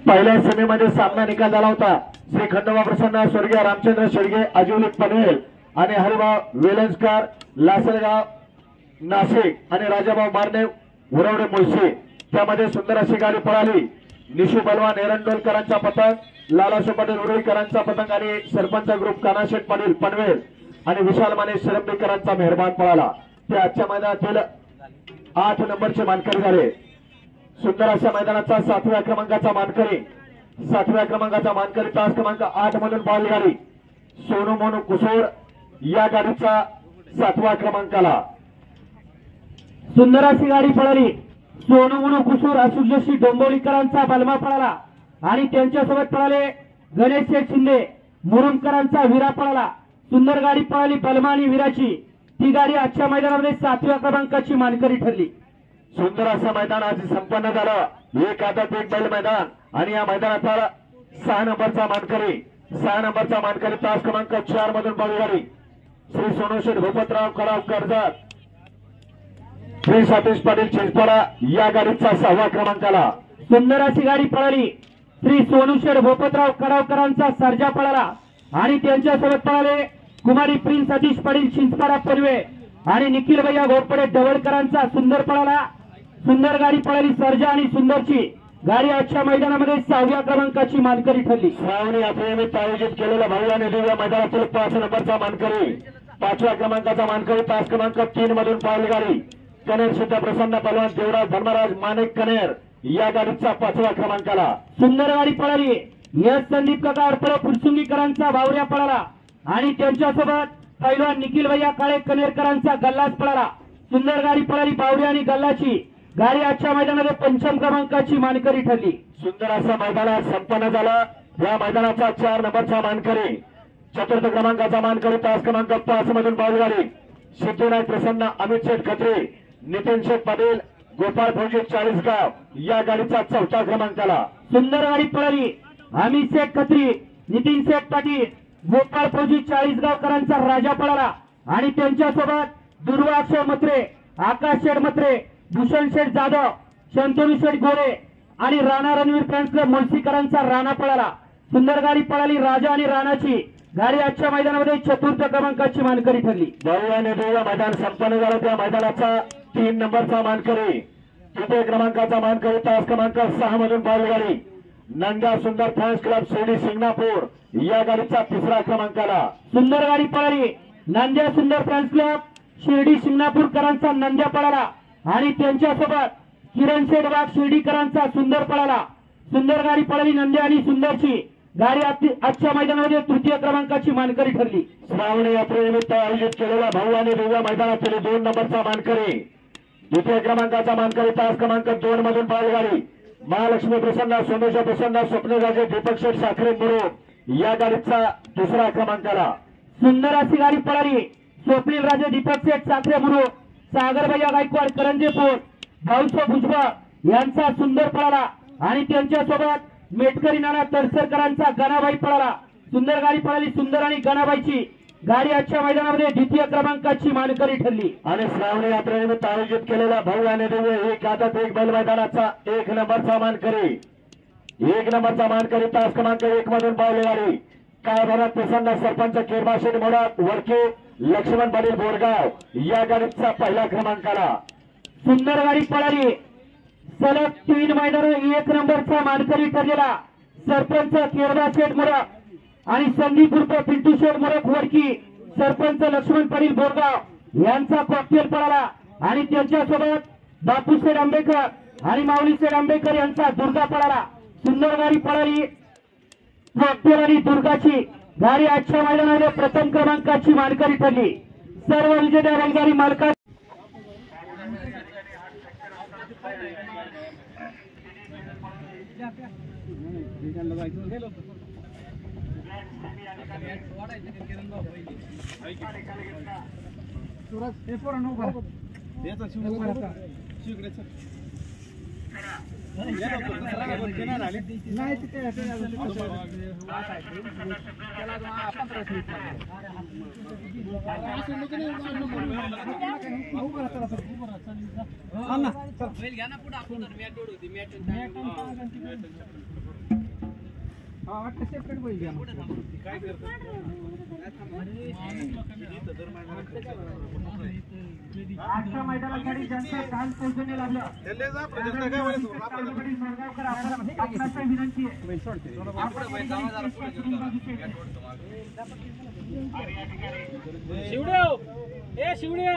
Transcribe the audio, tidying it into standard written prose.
पहिल्या सेमीमध्ये सामना निकाल झाला होता। श्री खंडोबा प्रसन्न स्वर्गीय रामचंद्र शेडगे अजिवलिक पनवेल आणि हरिभाऊ वेलंजकर लासलगाव नाशिक आणि राजाभाऊ मारणे उरवडे मुळशी त्यामध्ये सुंदर अशी गाडी पळाली। निशू बलवान एरंडोलकरांचा पतंग, लालाशो पाटील उरुळीकरांचा पतंग आणि सरपंच ग्रुप कानाशेठ पाटील पनवेल आणि विशाल माने शिरंबीकरांचा मेहरबान पळाला। ते आजच्या मैदानातील 8 नंबरचे मानकरी झाले। सुंदर अशा मैदानाचा 7व्या क्रमांकाचा मानकरी तास क्रमांक 8 मधून पाहिली गाडी सोनू मोनू कुसूर या गाडीचा 7व्या क्रमांकाला सुंदर अशी गाडी पळाली। सोनू मोनू कुसूर असुजशी डोंबोलीकरांचा बलमा पळाला आणि त्यांच्यासोबत पळाले गणेश शेठ शिंदे मुरुमकरांचा वीरा पळाला। सुंदर गाडी पळाली बलमा आणि वीराची। ती गाडी आजच्या मैदानामध्ये 7व्या क्रमांकाची मानकरी ठरली। सुंदर असं मैदान आज संपन्न झालं। एक आदत एक बैल मैदान आणि या मैदानाचा 6 नंबरचा मानकरी तास क्रमांक 4 मधून पाहिली गाडी श्री सोनूशेठ भूपतराव कडाव कर्जत श्री सतीश पाटील चिंचपाडा या गाडीचा 6व्या क्रमांकाला सुंदर अशी गाडी पळाली। श्री सोनूशेठ भूपतराव कडावकरांचा सर्जा पळाला आणि त्यांच्यासोबत पळाले कुमारी प्रिन्स सतीश पाटील चिंचपाडा पनवे आणि निखिल भैया घोरपडे डवळकरांचा सुंदर पळाला। सुंदर गाडी पळाली सर्जा आणि सुंदरची गाडी आजच्या मैदानामध्ये 6व्या क्रमांकाची मानकरी ठरली। श्रावणी यात्रेनिमित्त आयोजित केलेल्या भव्य आणि दिव्य मैदानातील 5 नंबरचा मानकरी 5व्या क्रमांकाचा मानकरी तास क्रमांक 3 मधून पाहिली गाडी कनेर सिद्ध प्रसन्न पहलवान देवराज धर्मराज माणिक कनेर या गाडीचा 5व्या क्रमांकाला सुंदर गाडी पळाली। यश संदीप काका अडपळे फुरसुंगीकरांचा भावऱ्या पळाला आणि त्यांच्यासोबत पैलवान निखिल भैया काळे कनेरकरांचा गल्लाच पळाला। सुंदर गाडी पळाली भावऱ्या आणि गल्लाची गाडी आजच्या मैदानामध्ये 5 क्रमांकाची मानकरी ठरली। सुंदर असं मैदान संपन्न झालं। या मैदानाचा 4 नंबरचा मानकरी 4th क्रमांकाचा मानकरी तास क्रमांक 5 मधून पाहिली गाडी सिद्धीनाथ प्रसन्न अमित शेठ खत्री नितीन शेठ पाटील गोपाळ फौजी 40गाव या गाडीचा 4थ्या क्रमांकाला सुंदर गाडी पळाली। अमित शेठ खत्री नितीन शेठ पाटील गोपाळ फौजी 40गावकरांचा राजा पळाला आणि त्यांच्यासोबत दुर्वाक्षर मत्रे आकाश शेठ मत्रे भूषण शेठ जाधव शंतनू शेठ गोरे आणि राणा रणवीर फॅन्स क्लब मुळशीकरांचा राणा पळाला। सुंदर गाडी पळाली राजा आणि राणाची गाडी आजच्या मैदानामध्ये 4th क्रमांकाची मानकरी ठरली। भव्य आणि दिव्य मैदान संपन्न झालं। त्या मैदानाचा 3 नंबरचा मानकरी 3 क्रमांकाचा मानकरी तास क्रमांक 6 मधून पाहिली गाडी नंद्या सुंदर फॅन्स क्लब शिर्डी शिंगणापूर या गाडीचा 3रा क्रमांकाला सुंदर गाडी पळाली। नंद्या सुंदर फॅन्स क्लब शिर्डी शिंगणापूरकरांचा नंद्या पळाला आणि त्यांच्यासोबत किरण शेठ वाघ शिर्डीकरांचा सुंदर पळाला। सुंदर गाडी पळाली नंद्या आणि सुंदरची गाडी आजच्या मैदानामध्ये 3य क्रमांकाची मानकरी ठरली। श्रावणी यात्रेनिमित्त आयोजित केलेल्या भव्य आणि दिव्य मैदानातील 2 नंबरचा मानकरी 2 क्रमांकाचा मानकरी तास क्रमांक 2 मधून पाहिली गाडी महालक्ष्मी प्रसन्न सोमेश्वर प्रसन्न स्वप्नराजे दीपक शेठ साखरे मुरुम या गाडीचा 2रा क्रमांकाला सुंदर अशी गाडी पळाली। स्वप्नील राजे दीपक शेठ साखरे मुरुम सागरभैया गायकवाड करंजेपूर भाऊसो भुजबळ यांचा सुंदर पळाला आणि त्यांच्यासोबत मेटकरी नाना तरसरकरांचा गणाबाई पळाला। सुंदर गाडी पळाली। सुंदर आणि गणाबाईची गाडी आजच्या मैदानामध्ये 2य क्रमांकाची मानकरी ठरली। आणि श्रावणी यात्रेनिमित्त आयोजित केलेल्या भव्य आणि दिव्य एक आदत एक बैल मैदानाचा 1 नंबरचा मानकरी 1 नंबरचा मानकरी तास क्रमांक 1 मधून पाहिली गाडी काय भरत प्रसन्न सरपंच केरमाशेठ मोडक वडके लक्ष्मण पाटील बोरगाव या गाडीचा 1ल्या क्रमांकाला सुंदर गाडी पळाली। सलग 3 मैदान 1 नंबरचा मानकरी ठरलेला सरपंच केरमाशेठ मोडक आणि संदीप उर्फ पिंटू शेठ मोडक वडकी सरपंच लक्ष्मण पाटील बोरगाव यांचा कॉकटेल पळाला आणि त्यांच्यासोबत बापूशेठ आंबेकर आणि माऊलीशेठ आंबेकर यांचा दुर्गा पळाला। सुंदर गाडी पळाली। कॉकटेल आणि दुर्गाची गाडी आजच्या मैदानामध्ये 1म क्रमांकाची मानकरी ठरली। सर्व विजेत्या बैलगाडी मालकांना आजच्या मैदानासाठी ज्यांचा काल पोहोचवणे लागलं आपणास विनंती आहे शिवड्या ए शिवड्या